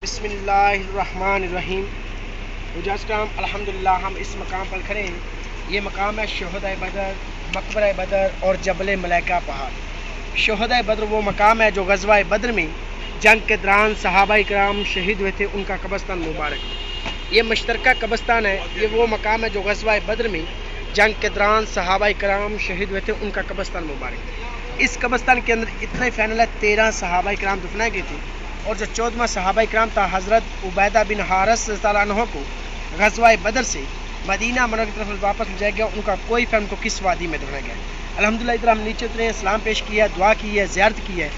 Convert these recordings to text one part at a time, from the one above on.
بسم اللہ الرحمن الرحیم۔ حجاز کرام، الحمدللہ ہم اس مقام پر کھڑے ہیں۔ یہ مقام ہے شہدائے بدر، مقبرہ بدر اور جبل ملائکہ پہاڑ۔ شہدائے بدر وہ مقام ہے جو غزوہ بدر میں جنگ کے دوران صحابہ کرام شہید ہوئے تھے، ان کا قبرستان مبارک۔ یہ مشترکہ قبرستان ہے، یہ وہ مقام ہے جو غزوہ بدر میں جنگ کے دوران صحابہ کرام شہید ہوئے تھے، ان کا قبرستان مبارک۔ اس قبرستان کے اندر اتنے فائنل 13 صحابہ کرام دفنائے گئے تھے، اور جو 14واں صحابہ کرام تھا حضرت عبیدہ بن حارث رضی اللہ عنہ کو غزوہ بدر سے مدینہ منورہ کی طرف واپس لے جایا گیا، ان کا کوئی فہم تو کس وادی میں دفنایا گیا۔ الحمدللہ ادھر ہم نیچے اترے ہیں، سلام پیش کیا ہے، دعا کی ہے، زیارت کی ہے۔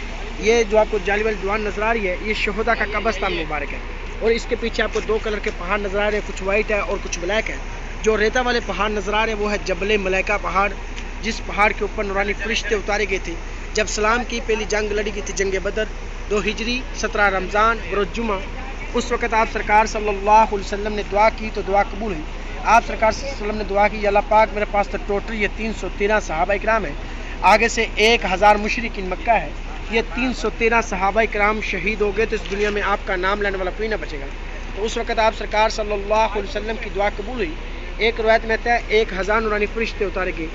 یہ جو آپ کو جالی والی دیوان نظر آ رہی ہے، یہ شہداء کا قبرستان مبارک ہے، اور اس کے پیچھے آپ کو 2 کلر کے پہاڑ نظر آ رہے ہیں، کچھ وائٹ ہے اور کچھ بلیک ہے۔ جو ریتا والے پہاڑ نظر آ رہے ہیں وہ ہے جبل ملائکہ پہاڑ، جس پہاڑ کے اوپر نورانی فرشتے اتارے گئے تھے جب اسلام کی پہلی جنگ لڑی گئی تھی، جنگ بدر 2 ہجری 17 رمضان بروز جمعہ۔ اس وقت آپ سرکار صلی اللہ علیہ وسلم نے دعا کی تو دعا قبول ہوئی۔ آپ سرکار صلی اللہ علیہ وسلم نے دعا کی، یا اللہ پاک میرے پاس تو ٹوٹل یہ 313 صحابہ کرام ہیں، آگے سے 1000 مشرکین مکہ ہے، یہ 313 صحابہ کرام شہید ہو گئے تو اس دنیا میں آپ کا نام لینے والا کوئی نہ بچے گا۔ تو اس وقت آپ سرکار صلی اللہ علیہ وسلم کی دعا قبول ہوئی۔ ایک روایت میں آتا ہے 1000 نورانی فرشتے اتارے گئے،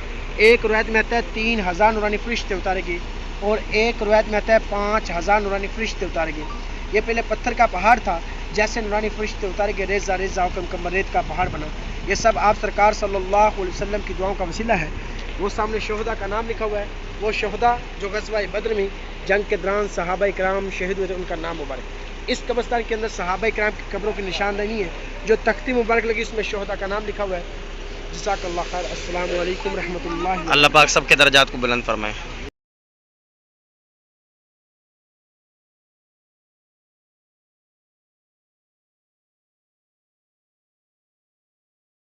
ایک روایت میں آتا ہے 3000 نورانی فرشتے اتارے گئے، اور ایک روایت میں آتا ہے 5000 نورانی فرشتے اتارے گئے۔ یہ پہلے پتھر کا پہاڑ تھا، جیسے نورانی فرشتے اتارے گئے ریزہ ریزہ ہو کر مکمل ریت کا پہاڑ بنا۔ یہ سب آپ سرکار صلی اللہ علیہ وسلم کی دعاؤں کا وسیلہ ہے۔ وہ سامنے شہداء کا نام لکھا ہوا ہے، وہ شہداء جو غزوہ بدر میں جنگ کے دوران صحابہ کرام شہید ہوئے تھے، ان کا نام مبارک۔ اس قبرستان کے اندر صحابہ کرام کی قبروں کی نشاندہی نہیں ہے، جو تختی مبارک لگی اس میں شہداء کا نام لکھا ہوا ہے۔ جزاک اللہ خیر۔ السلام علیکم رحمۃ اللہ۔ اللہ پاک سب کے درجات کو بلند فرمائے۔